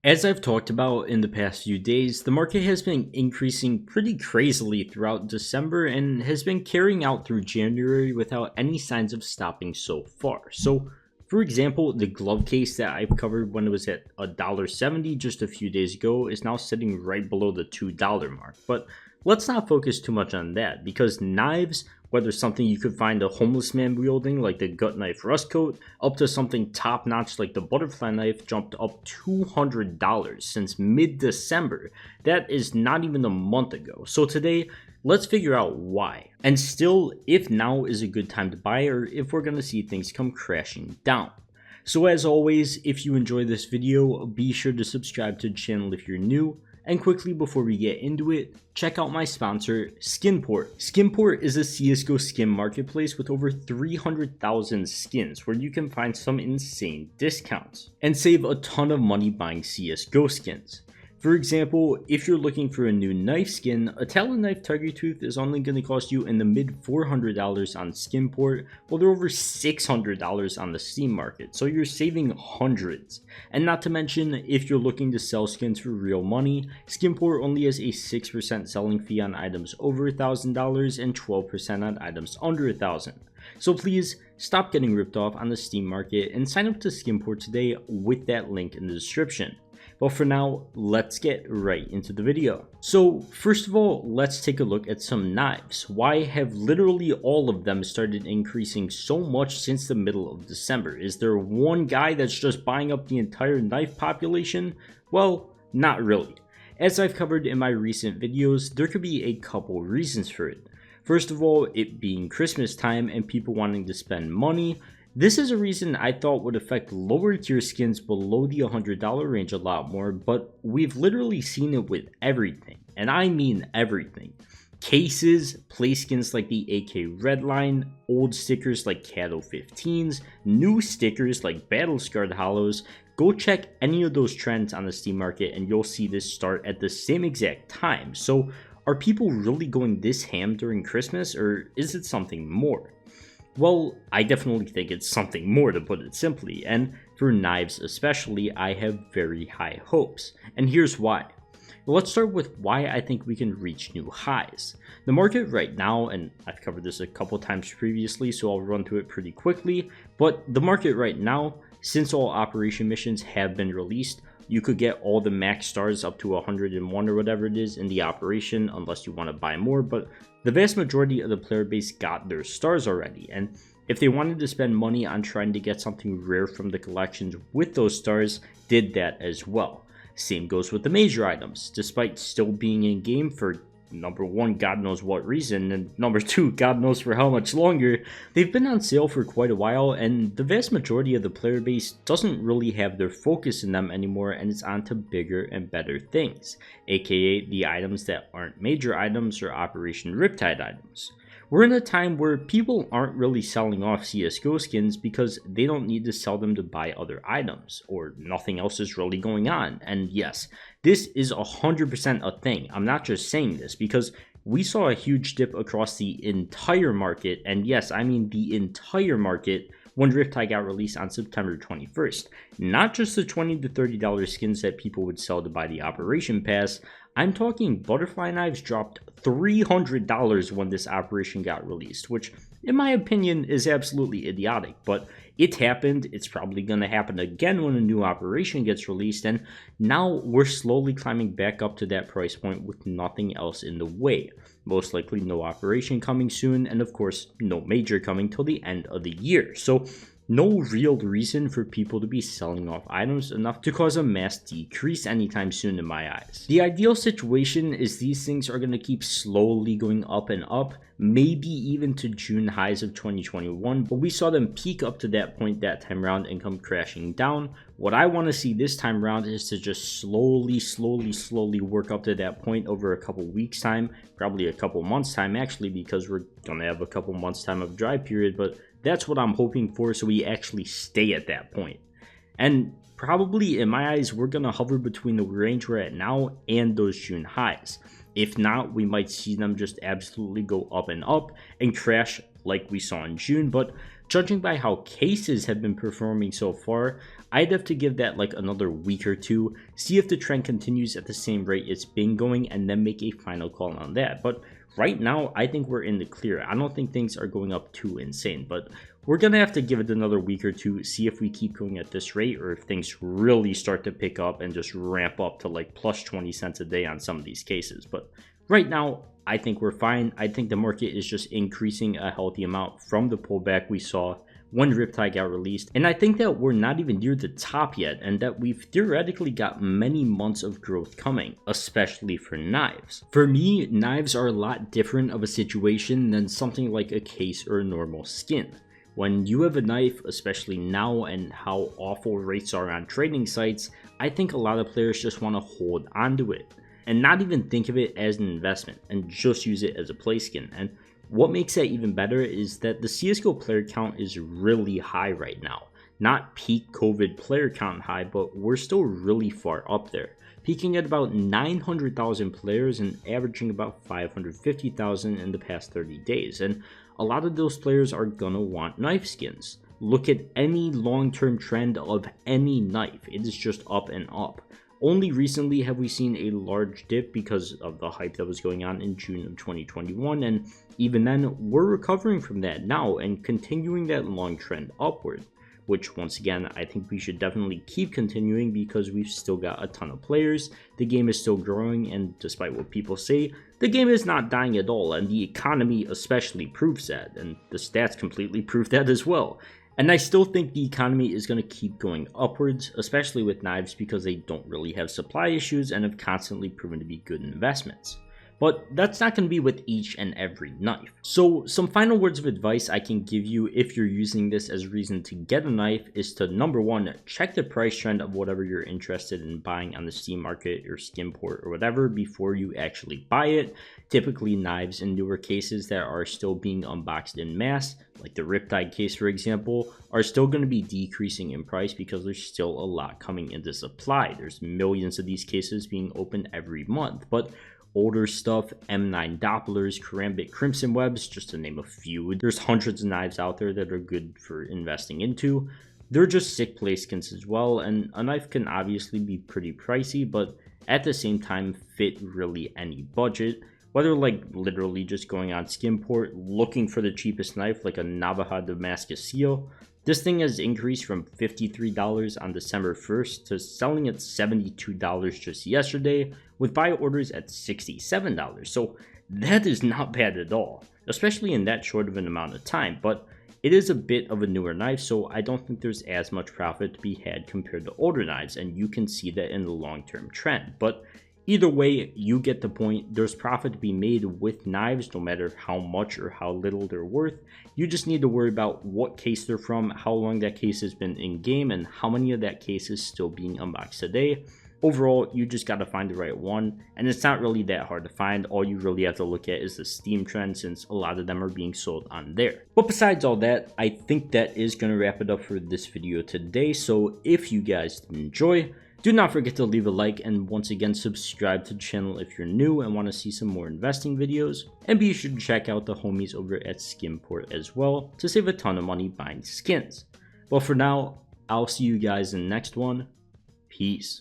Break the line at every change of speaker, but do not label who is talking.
As I've talked about in the past few days, the market has been increasing pretty crazily throughout December and has been carrying out through January without any signs of stopping so far. So, for example, the glove case that I've covered when it was at $1.70 just a few days ago is now sitting right below the $2 mark. But let's not focus too much on that because knives, whether something you could find a homeless man wielding like the gut knife rust coat, up to something top notch like the butterfly knife, jumped up $200 since mid-December. That is not even a month ago. So today, let's figure out why. And still, if now is a good time to buy or if we're going to see things come crashing down. So as always, if you enjoy this video, be sure to subscribe to the channel if you're new. And quickly before we get into it, check out my sponsor, Skinport. Skinport is a CSGO skin marketplace with over 300,000 skins where you can find some insane discounts and save a ton of money buying CSGO skins. For example, if you're looking for a new knife skin, a Talon knife Tiger Tooth is only going to cost you in the mid $400 on Skinport, while they're over $600 on the Steam market, so you're saving hundreds. And not to mention, if you're looking to sell skins for real money, Skinport only has a 6% selling fee on items over $1,000 and 12% on items under $1,000. So please stop getting ripped off on the Steam market and sign up to Skinport today with that link in the description. But for now, let's get right into the video. So first of all, let's take a look at some knives. Why have literally all of them started increasing so much since the middle of December? Is there one guy that's just buying up the entire knife population? Well, not really. As I've covered in my recent videos, there could be a couple reasons for it. First of all, it being Christmas time and people wanting to spend money. This is a reason I thought would affect lower tier skins below the $100 range a lot more, but we've literally seen it with everything, and I mean everything. Cases, play skins like the AK Redline, old stickers like Cato 15s, new stickers like Battle Scarred Hollows. Go check any of those trends on the Steam market and you'll see this start at the same exact time. So are people really going this ham during Christmas, or is it something more? Well, I definitely think it's something more, to put it simply, and for knives especially, I have very high hopes, and here's why. Let's start with why I think we can reach new highs. The market right now, and I've covered this a couple times previously, so I'll run through it pretty quickly, but the market right now, since all operation missions have been released, you could get all the max stars up to 101 or whatever it is in the operation unless you want to buy more, but the vast majority of the player base got their stars already, and if they wanted to spend money on trying to get something rare from the collections with those stars, did that as well. Same goes with the major items, despite still being in game for number one, God knows what reason, and number two, God knows for how much longer. They've been on sale for quite a while, and the vast majority of the player base doesn't really have their focus in them anymore, and it's on to bigger and better things, aka the items that aren't major items or Operation Riptide items. We're in a time where people aren't really selling off CSGO skins because they don't need to sell them to buy other items, or nothing else is really going on. And yes, this is 100% a thing. I'm not just saying this because we saw a huge dip across the entire market, and yes, I mean the entire market, when Riptide got released on September 21st. Not just the $20 to $30 skins that people would sell to buy the Operation Pass. I'm talking butterfly knives dropped $300 when this operation got released, which in my opinion is absolutely idiotic, but it happened. It's probably going to happen again when a new operation gets released, and now we're slowly climbing back up to that price point with nothing else in the way. Most likely no operation coming soon, and of course no major coming till the end of the year. So no real reason for people to be selling off items enough to cause a mass decrease anytime soon in my eyes. The ideal situation is these things are going to keep slowly going up and up, maybe even to June highs of 2021, but we saw them peak up to that point that time around and come crashing down. What I want to see this time around is to just slowly work up to that point over a couple weeks time, probably a couple months time actually, because we're going to have a couple months time of dry period, but that's what I'm hoping for, so we actually stay at that point. And probably in my eyes, we're going to hover between the range we're at now and those June highs. If not, we might see them just absolutely go up and crash like we saw in June. But judging by how cases have been performing so far, I'd have to give that like another week or two, see if the trend continues at the same rate it's been going, and then make a final call on that. But right now, I think we're in the clear. I don't think things are going up too insane, but we're gonna have to give it another week or two, see if we keep going at this rate or if things really start to pick up and just ramp up to like plus 20 cents a day on some of these cases. But right now, I think we're fine. I think the market is just increasing a healthy amount from the pullback we saw when Riptide got released. And I think that we're not even near the top yet, and that we've theoretically got many months of growth coming, especially for knives. For me, knives are a lot different of a situation than something like a case or a normal skin. When you have a knife, especially now and how awful rates are on trading sites, I think a lot of players just want to hold onto it and not even think of it as an investment and just use it as a play skin. And what makes that even better is that the CSGO player count is really high right now. Not peak COVID player count high, but we're still really far up there, peaking at about 900,000 players and averaging about 550,000 in the past 30 days. And a lot of those players are gonna want knife skins. Look at any long-term trend of any knife, it is just up and up. Only recently have we seen a large dip because of the hype that was going on in June of 2021, and even then, we're recovering from that now and continuing that long trend upward, which once again, I think we should definitely keep continuing because we've still got a ton of players, the game is still growing, and despite what people say, the game is not dying at all, and the economy especially proves that, and the stats completely prove that as well. And I still think the economy is going to keep going upwards, especially with knives because they don't really have supply issues and have constantly proven to be good investments. But that's not going to be with each and every knife. So some final words of advice I can give you if you're using this as a reason to get a knife is to, number one, check the price trend of whatever you're interested in buying on the Steam market or Skimport or whatever before you actually buy it. Typically knives in newer cases that are still being unboxed in mass, like the Riptide case for example, are still going to be decreasing in price because there's still a lot coming into supply. There's millions of these cases being opened every month, but older stuff, M9 Dopplers, Karambit Crimson Webs, just to name a few. There's hundreds of knives out there that are good for investing into. They're just sick play skins as well, and a knife can obviously be pretty pricey, but at the same time fit really any budget. Whether like literally just going on Skimport, looking for the cheapest knife like a Navaja Damascus Seal. This thing has increased from $53 on December 1st to selling at $72 just yesterday, with buy orders at $67. So that is not bad at all, especially in that short of an amount of time, but it is a bit of a newer knife, so I don't think there's as much profit to be had compared to older knives, and you can see that in the long-term trend. But either way, you get the point. There's profit to be made with knives, no matter how much or how little they're worth. You just need to worry about what case they're from, how long that case has been in game, and how many of that case is still being unboxed today. Overall, you just got to find the right one, and it's not really that hard to find. All you really have to look at is the Steam trend, since a lot of them are being sold on there. But besides all that, I think that is going to wrap it up for this video today. So if you guys did enjoy, do not forget to leave a like, and once again subscribe to the channel if you're new and want to see some more investing videos. And be sure to check out the homies over at Skimport as well to save a ton of money buying skins. But for now, I'll see you guys in the next one. Peace.